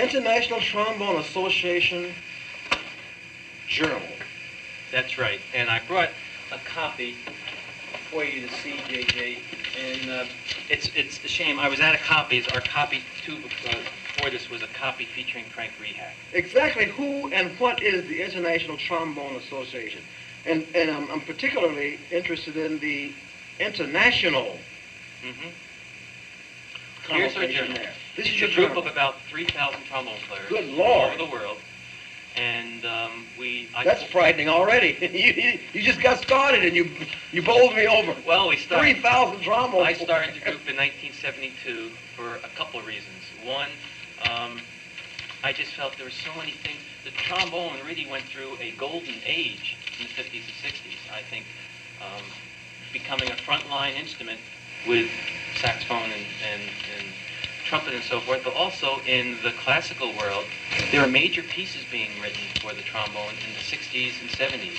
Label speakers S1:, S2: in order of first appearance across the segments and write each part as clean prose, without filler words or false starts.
S1: International Trombone Association Journal.
S2: That's right. And I brought a copy for you to see, JJ. And it's a shame. I was out of copies. Our copy two before this was a copy featuring Frank Rehak.
S1: Exactly who and what is the International Trombone Association? And I'm particularly interested in the international
S2: Here's our journal.
S1: there.
S2: This is a group of about 3,000 trombone players
S1: Good
S2: all
S1: Lord.
S2: over the world. And
S1: That's frightening already. you just got started and you bowled me over.
S2: Well, we started
S1: 3,000 trombone.
S2: I started the group in 1972 for a couple of reasons. One, I just felt there were so many things. The trombone really went through a golden age in the 50s and 60s. I think becoming a frontline instrument with saxophone and trumpet and so forth, but also in the classical world, there are major pieces being written for the trombone in the 60s and 70s.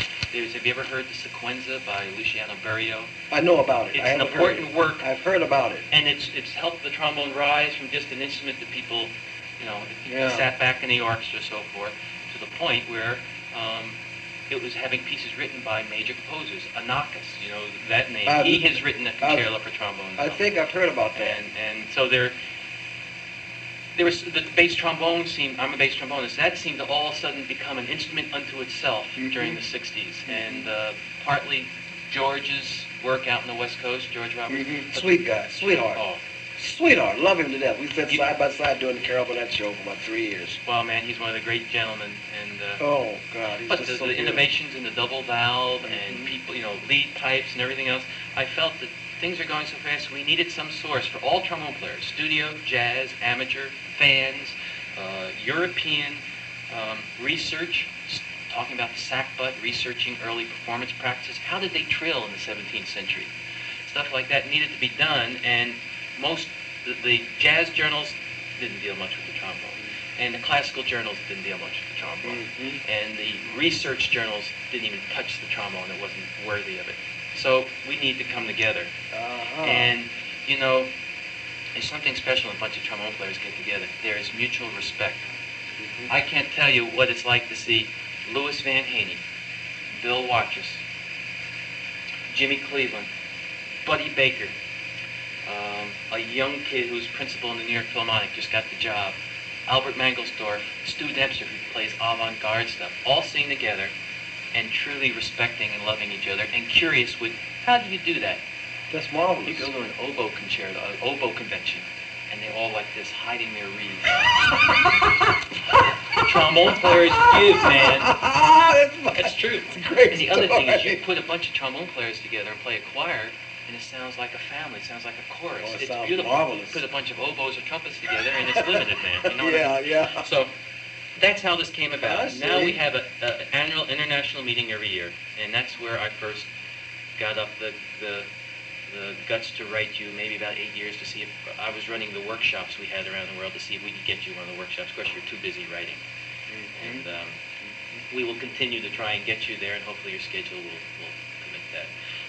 S2: Have you ever heard the Sequenza by Luciano Berio?
S1: I know about it.
S2: It's an important work.
S1: I've heard about it.
S2: And it's helped the trombone rise from just an instrument that people, sat back in the orchestra and so forth, to the point where it was having pieces written by major composers. Anakis, that name. He has written a concerto for trombone.
S1: I think I've heard about that.
S2: And so there was the bass trombone seemed. I'm a bass trombonist. That seemed to all of a sudden become an instrument unto itself during the 60s, and partly George's work out in the West Coast, George Roberts.
S1: Sweet guy, sweetheart.
S2: Oh.
S1: Sweetheart, love him to death. We sat side by side doing the Carol Burnett show for about 3 years.
S2: Well, man, he's one of the great gentlemen. And
S1: oh God, he's
S2: but
S1: just
S2: the
S1: so beautiful.
S2: innovations in the double valve and people, lead pipes and everything else. I felt that things are going so fast. We needed some source for all trombone players: studio, jazz, amateur, fans, European research. Talking about the sack butt, researching early performance practices. How did they trill in the 17th century? Stuff like that needed to be done, and most the jazz journals didn't deal much with the trombone, and the classical journals didn't deal much with the trombone, and the research journals didn't even touch the trombone. It wasn't worthy of it. So we need to come together, and there's something special when a bunch of trombone players get together. There is mutual respect. I can't tell you what it's like to see Louis Van Haney, Bill Watrous, Jimmy Cleveland, Buddy Baker, a young kid who's principal in the New York Philharmonic, just got the job, Albert Mangelsdorf, Stu Dempster, who plays avant-garde stuff, all singing together and truly respecting and loving each other and curious with, how do you do that?
S1: That's marvelous.
S2: You go to an oboe concerto, an oboe convention, and they're all like this, hiding their reeds. Trombone players give, man. That's true.
S1: It's a great
S2: And the other thing is, you
S1: story.
S2: put a bunch of trombone players together and play a choir, and it sounds like a family. It sounds like a chorus.
S1: Oh, it
S2: it's
S1: sounds
S2: beautiful.
S1: marvelous.
S2: Put a bunch of oboes or trumpets together, and it's limited, man. You know what I mean?
S1: Yeah.
S2: So that's how this came
S1: I
S2: about.
S1: see.
S2: Now we have an annual international meeting every year, and that's where I first got up the guts to write you maybe about 8 years to see if I was running the workshops we had around the world to see if we could get you one of the workshops. Of course, you're too busy writing. And we will continue to try and get you there, and hopefully your schedule will permit that.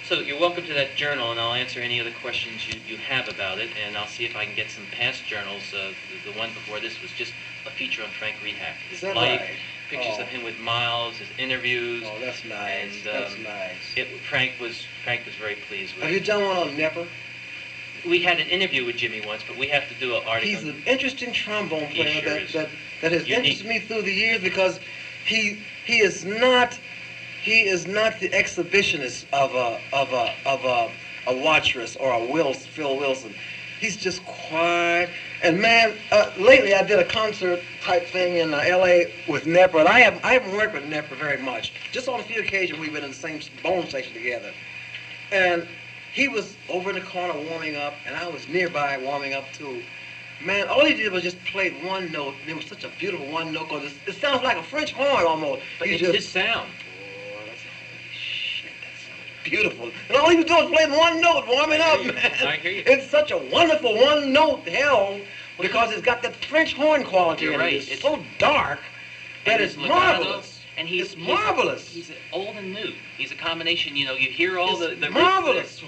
S2: So you're welcome to that journal, and I'll answer any other questions you have about it, and I'll see if I can get some past journals. The one before this was just a feature on Frank Rehak, his
S1: Is that
S2: life,
S1: right?
S2: pictures of him with Miles, his interviews.
S1: Oh, that's nice.
S2: And,
S1: That's nice.
S2: Frank was very pleased with
S1: Have
S2: it.
S1: you done one on Nepper?
S2: We had an interview with Jimmy once, but we have to do an article.
S1: He's an interesting trombone
S2: He
S1: player
S2: sure is.
S1: that has
S2: Unique.
S1: interested me through the years because he is not the exhibitionist of a Watrous or a Phil Wilson. He's just quiet. And man, lately I did a concert type thing in L.A. with Nepper, and I haven't worked with Nepper very much. Just on a few occasions we've been in the same bone section together, and he was over in the corner warming up, and I was nearby warming up too. Man, all he did was just play one note. It was such a beautiful one note, because it sounds like a French horn almost.
S2: But
S1: He
S2: it's
S1: just,
S2: his sound.
S1: oh, that's, holy shit, that sounds beautiful. And all he was doing was playing one note, warming
S2: I
S1: up,
S2: hear you.
S1: man.
S2: I hear you.
S1: It's such a wonderful one note hell, because it's got that French horn quality
S2: You're
S1: in
S2: right.
S1: it. It's so dark that
S2: And
S1: it's
S2: his legato,
S1: marvelous.
S2: And
S1: it's marvelous.
S2: He's old and new. He's a combination. You know, you hear all
S1: It's
S2: the
S1: marvelous.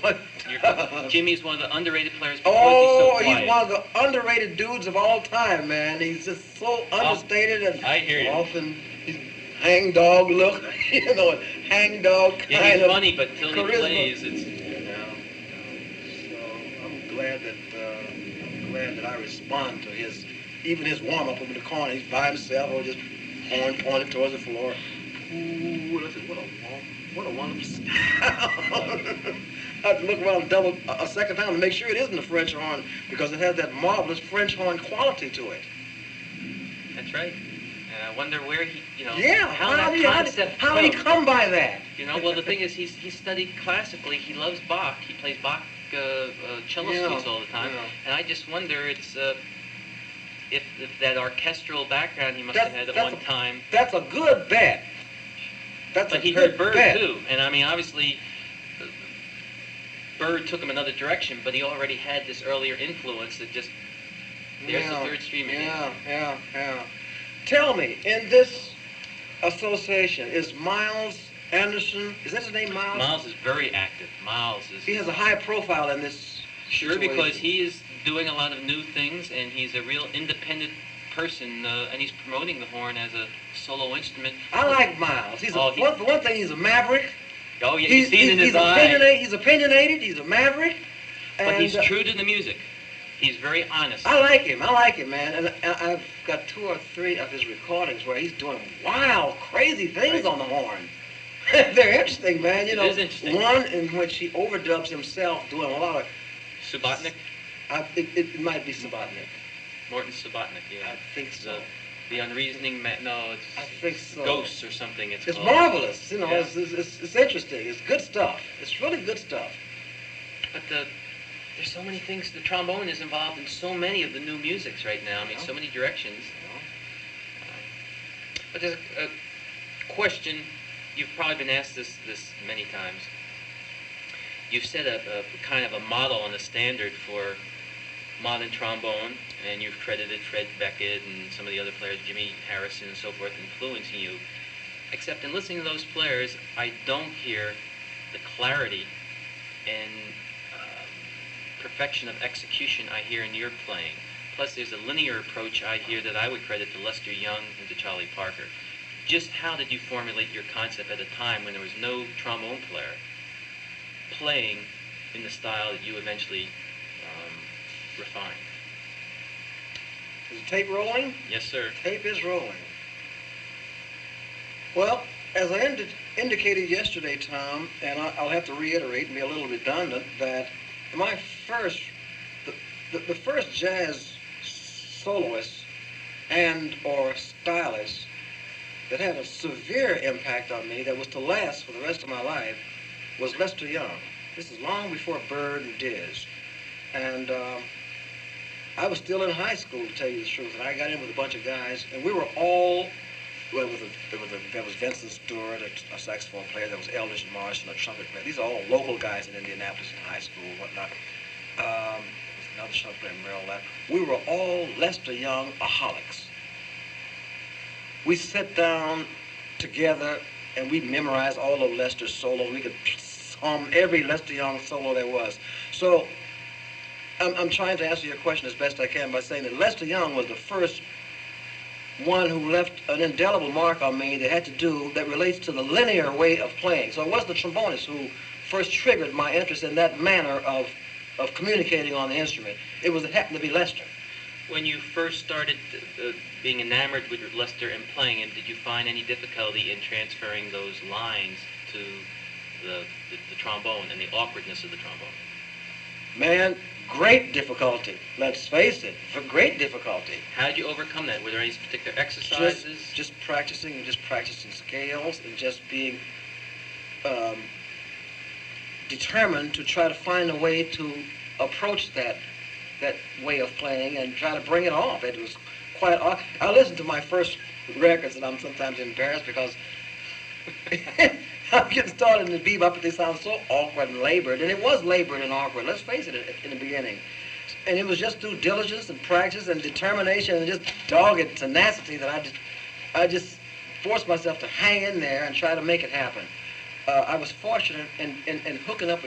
S2: Jimmy's one of the underrated players because
S1: Oh,
S2: he's so quiet.
S1: he's one of the underrated dudes of all time, man. He's just so understated and
S2: I hear you.
S1: often he's hangdog look, you know, hangdog kind
S2: Yeah, he's
S1: of
S2: funny, but till he
S1: charisma.
S2: plays, it's.
S1: So I'm glad that I respond to even his warm up over the corner. He's by himself or just horn pointed towards the floor. Ooh, I said, what a wonderful sound. I have to look around a second time to make sure it isn't a French horn because it has that marvelous French horn quality to it.
S2: That's right. And I wonder where he,
S1: Yeah, how did he come by that?
S2: Well, the thing is, he's studied classically. He loves Bach. He plays Bach cello suites all the time.
S1: Yeah.
S2: And I just wonder, if that orchestral background he must have had at one time.
S1: That's a good bet.
S2: But he heard Bird too, and I mean, obviously, Bird took him another direction, but he already had this earlier influence that just. There's the third stream again.
S1: Yeah. Tell me, in this association, is Miles Anderson? Is that his name, Miles?
S2: Miles is very active.
S1: He has a high profile in this.
S2: Sure,
S1: situation.
S2: because he is doing a lot of new things, and he's a real independent person, and he's promoting the horn as a solo instrument.
S1: I like Miles. For one thing, he's a maverick.
S2: Oh, yeah, you see it in his eye.
S1: He's opinionated. He's a maverick.
S2: But he's true to the music. He's very honest.
S1: I like him, man. And I've got 2 or 3 of his recordings where he's doing wild, crazy things on the horn. They're interesting, man.
S2: It is interesting.
S1: One in which he overdubs himself doing a lot of...
S2: Subotnick?
S1: It might be Subotnick.
S2: Morton Subotnick, yeah.
S1: I think so.
S2: The Unreasoning Man. No, it's
S1: I think so.
S2: Ghosts or something. It's called.
S1: Marvelous.
S2: Yeah.
S1: It's interesting. It's good stuff. It's really good stuff.
S2: But there's so many things. The trombone is involved in so many of the new musics right now. I mean, so many directions. But there's a question. You've probably been asked this many times. You've set a kind of a model and a standard for modern trombone, and you've credited Fred Beckett and some of the other players, Jimmy Harrison and so forth, influencing you. Except in listening to those players, I don't hear the clarity and perfection of execution I hear in your playing. Plus, there's a linear approach I hear that I would credit to Lester Young and to Charlie Parker. Just how did you formulate your concept at a time when there was no trombone player playing in the style that you eventually refined?
S1: Is the tape rolling?
S2: Yes, sir.
S1: Tape is rolling. Well, as I indicated yesterday, Tom, and I'll have to reiterate and be a little redundant, that my first, the first jazz soloist and or stylist that had a severe impact on me that was to last for the rest of my life was Lester Young. This is long before Bird and Diz. And I was still in high school, to tell you the truth, and I got in with a bunch of guys, and we were all, well, there was Vincent Stewart, a saxophone player, there was Eldridge Marshall, a trumpet player. These are all local guys in Indianapolis in high school and whatnot. Another trumpet player, Merrill Left. We were all Lester Young-aholics. We sat down together and we memorized all of Lester's solos. We could hum every Lester Young solo there was. So I'm trying to answer your question as best I can by saying that Lester Young was the first one who left an indelible mark on me that relates to the linear way of playing. So it was the trombonist who first triggered my interest in that manner of communicating on the instrument. It happened to be Lester.
S2: When you first started being enamored with Lester and playing him, did you find any difficulty in transferring those lines to the trombone and the awkwardness of the trombone?
S1: Man, great difficulty. Let's face it, great difficulty.
S2: How did you overcome that? Were there any particular exercises?
S1: Just practicing scales and just being determined to try to find a way to approach that way of playing and try to bring it off. It was quite awkward. I listen to my first records and I'm sometimes embarrassed because I'm getting started in the bebop, but they sound so awkward and labored. And it was labored and awkward, let's face it, in the beginning. And it was just through diligence and practice and determination and just dogged tenacity that I just forced myself to hang in there and try to make it happen. I was fortunate in hooking up with